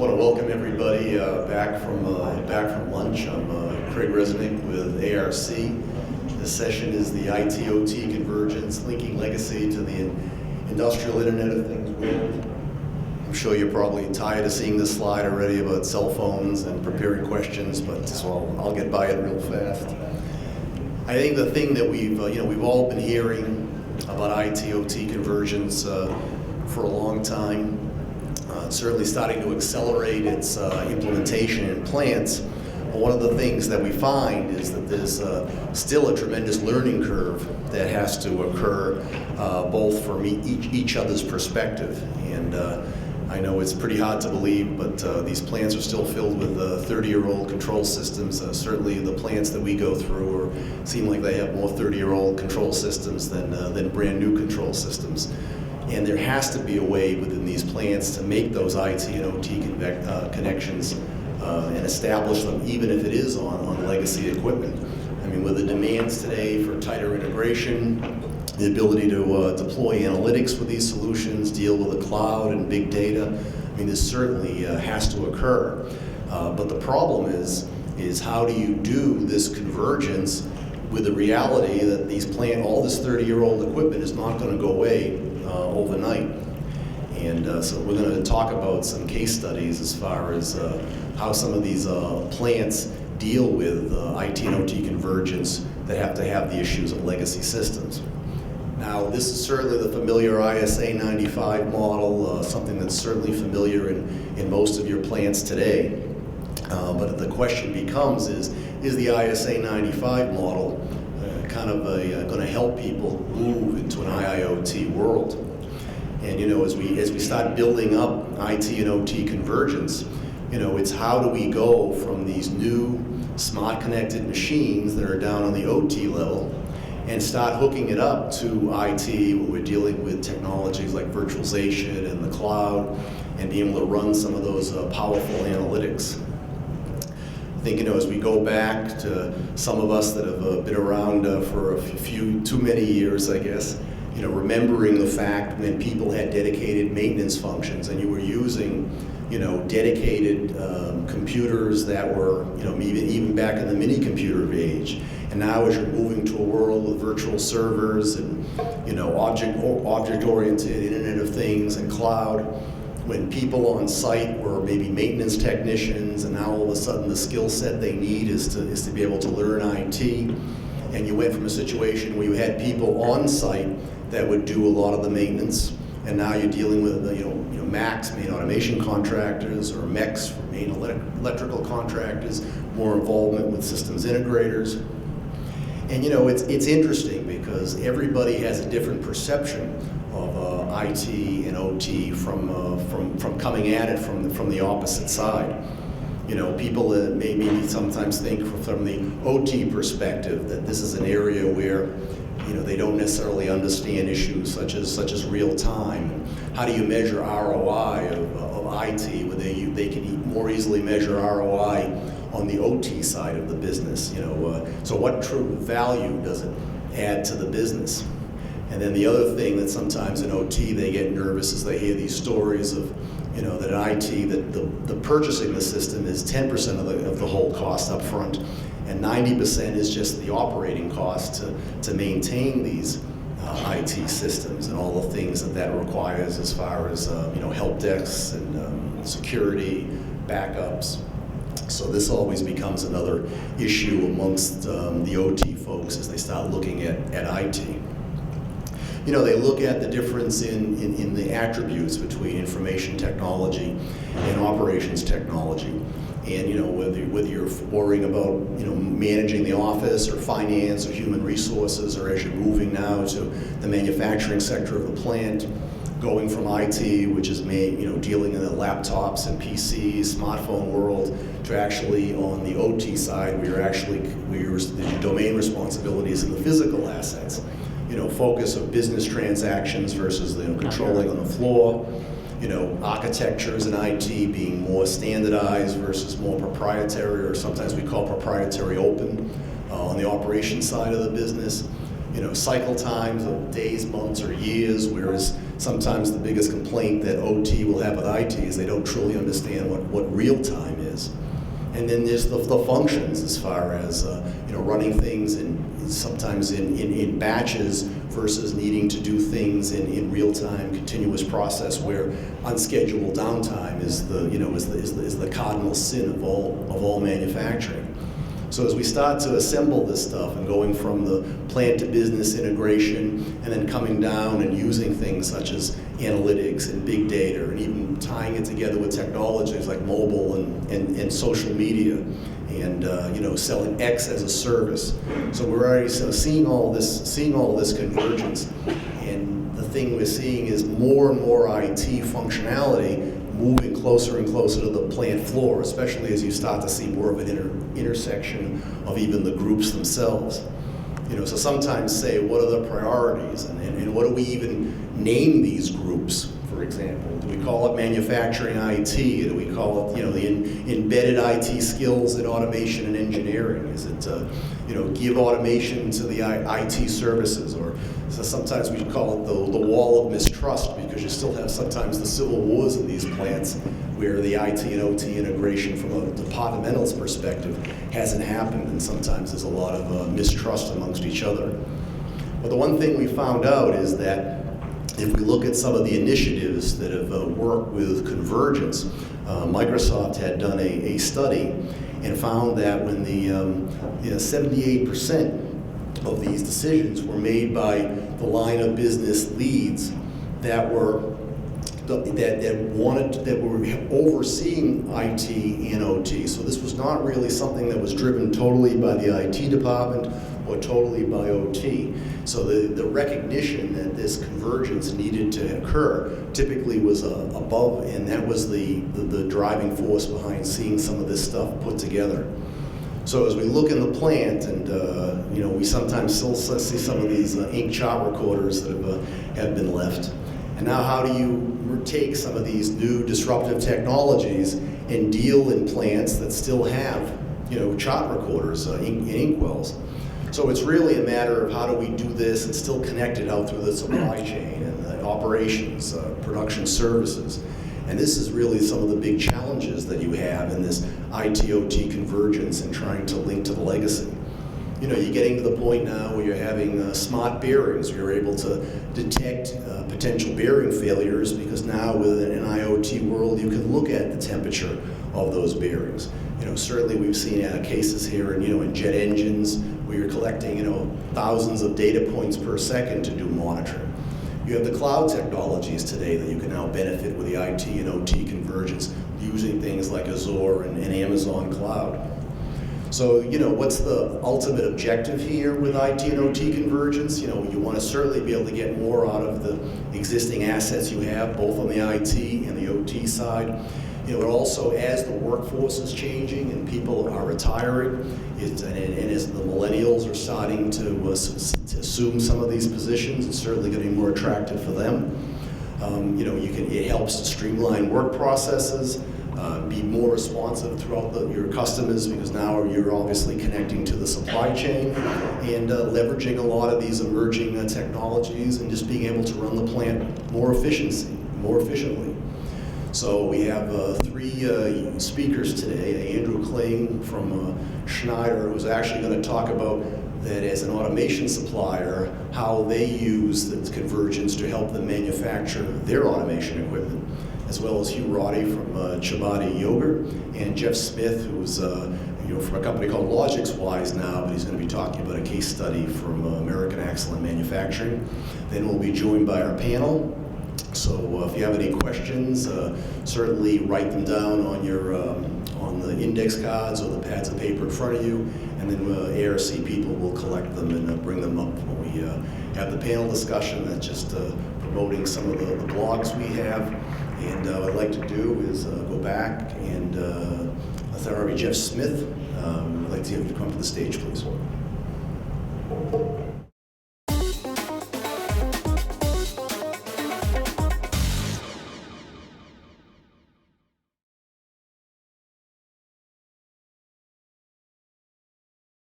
want to welcome everybody back from lunch. I'm Craig Resnick with ARC. This session is the IIoT Convergence, linking legacy to the industrial Internet of Things world. I'm sure you're probably tired of seeing this slide already about cell phones and preparing questions, but so I'll get by it real fast. I think the thing that we've all been hearing about IIoT convergence for a long time. Certainly starting to accelerate its implementation in plants. But one of the things that we find is that there's still a tremendous learning curve that has to occur both from each other's perspective. And I know it's pretty hard to believe, but these plants are still filled with 30-year-old control systems. Certainly the plants that we go through seem like they have more 30-year-old control systems than brand new control systems. And there has to be a way within these plants to make those IT and OT connections and establish them, even if it is on legacy equipment. I mean, with the demands today for tighter integration, the ability to deploy analytics with these solutions, deal with the cloud and big data, I mean, this certainly has to occur. But the problem is how do you do this convergence with the reality that all this 30-year-old equipment is not going to go away overnight. And so we're going to talk about some case studies as far as how some of these plants deal with IT and OT convergence that have to have the issues of legacy systems. Now, this is certainly the familiar ISA 95 model, something that's certainly familiar in most of your plants today. But the question becomes is the ISA 95 model going to help people move into an IIoT world? And as we start building up IT and OT convergence, it's how do we go from these new smart connected machines that are down on the OT level and start hooking it up to IT, where we're dealing with technologies like virtualization and the cloud, and being able to run some of those powerful analytics. I think, as we go back to some of us that have been around for too many years, I guess, remembering the fact when people had dedicated maintenance functions and you were using, dedicated computers that were, even back in the mini computer age. And now as you're moving to a world with virtual servers and, object-oriented Internet of Things and cloud, when people on site were maybe maintenance technicians, and now all of a sudden the skill set they need is to be able to learn IT, and you went from a situation where you had people on site that would do a lot of the maintenance, and now you're dealing with MACs, main automation contractors, or MECs, main electrical contractors, more involvement with systems integrators. And it's interesting because everybody has a different perception of IT and OT from coming at it from the opposite side. People maybe sometimes think from the OT perspective that this is an area where they don't necessarily understand issues such as real time. How do you measure ROI of IT, where they can more easily measure ROI on the OT side of the business? So what true value does it add to the business? And then the other thing that sometimes in OT they get nervous is they hear these stories of, that in IT that the purchasing the system is 10% of the whole cost up front, and 90% is just the operating cost to maintain these IT systems and all the things that requires as far as help desks and security, backups. So this always becomes another issue amongst the OT folks as they start looking at IT. They look at the difference in the attributes between information technology and operations technology. And whether you're worrying about managing the office or finance or human resources, or as you're moving now to the manufacturing sector of the plant, going from IT, which is dealing in the laptops and PCs, smartphone world, to actually on the OT side, where the domain responsibilities and the physical assets. Focus of business transactions versus controlling on the floor. Architectures in IT being more standardized versus more proprietary, or sometimes we call proprietary open on the operations side of the business. cycle times of days, months, or years, whereas sometimes the biggest complaint that OT will have with IT is they don't truly understand what real time is. And then there's the functions as far as running things sometimes in batches versus needing to do things in real time, continuous process where unscheduled downtime is the cardinal sin of all manufacturing. So as we start to assemble this stuff and going from the plant to business integration and then coming down and using things such as analytics and big data and even tying it together with technologies like mobile and social media and selling X as a service. So we're already seeing all this convergence, and the thing we're seeing is more and more IT functionality moving closer and closer to the plant floor, especially as you start to see more of an intersection of even the groups themselves. So sometimes say, what are the priorities, and what do we even name these groups, for example? Do we call it manufacturing IT? Do we call it, the embedded IT skills in automation and engineering? Is it, give automation to the IT services? Or so sometimes we call it the wall of mistrust, because you still have sometimes the civil wars in these plants where the IT and OT integration from a departmental's perspective hasn't happened, and sometimes there's a lot of mistrust amongst each other. But the one thing we found out is that if we look at some of the initiatives that have worked with Convergence, Microsoft had done a study and found that when the 78% of these decisions were made by the line of business leads that were overseeing IT and OT. So this was not really something that was driven totally by the IT department or totally by OT. So the recognition that this convergence needed to occur typically was above, and that was the driving force behind seeing some of this stuff put together. So as we look in the plant, and we sometimes still see some of these ink chart recorders that have been left. And now how do you take some of these new disruptive technologies and deal in plants that still have chart recorders, ink wells? So it's really a matter of how do we do this and still connect it out through the supply chain and the operations, production services. And this is really some of the big challenges that you have in this IT-OT convergence and trying to link to the legacy. You're getting to the point now where you're having smart bearings. You're able to detect potential bearing failures because now within an IoT world, you can look at the temperature of those bearings. Certainly we've seen cases here in jet engines where you're collecting thousands of data points per second to do monitoring. You have the cloud technologies today that you can now benefit with the IT and OT convergence using things like Azure and Amazon Cloud. So, what's the ultimate objective here with IT and OT convergence? You want to certainly be able to get more out of the existing assets you have, both on the IT and the OT side. But also as the workforce is changing and people are retiring, and as the millennials are starting to assume some of these positions, it's certainly going to be more attractive for them. It helps to streamline work processes, be more responsive throughout your customers, because now you're obviously connecting to the supply chain and leveraging a lot of these emerging technologies and just being able to run the plant more efficiently. So we have three speakers today. Andrew Kling from Schneider, who's actually going to talk about that as an automation supplier, how they use the convergence to help them manufacture their automation equipment, as well as Hugh Roddy from Chobani Yogurt, and Jeff Smith, who's from a company called LogicsWise now, but he's going to be talking about a case study from American Excellent Manufacturing. Then we'll be joined by our panel. So if you have any questions, certainly write them down on your on the index cards or the pads of paper in front of you, and then ARC people will collect them and bring them up when we have the panel discussion. That's just promoting some of the blogs we have. And what I'd like to do is go back and Jeff Smith, I'd like to have you come to the stage, please.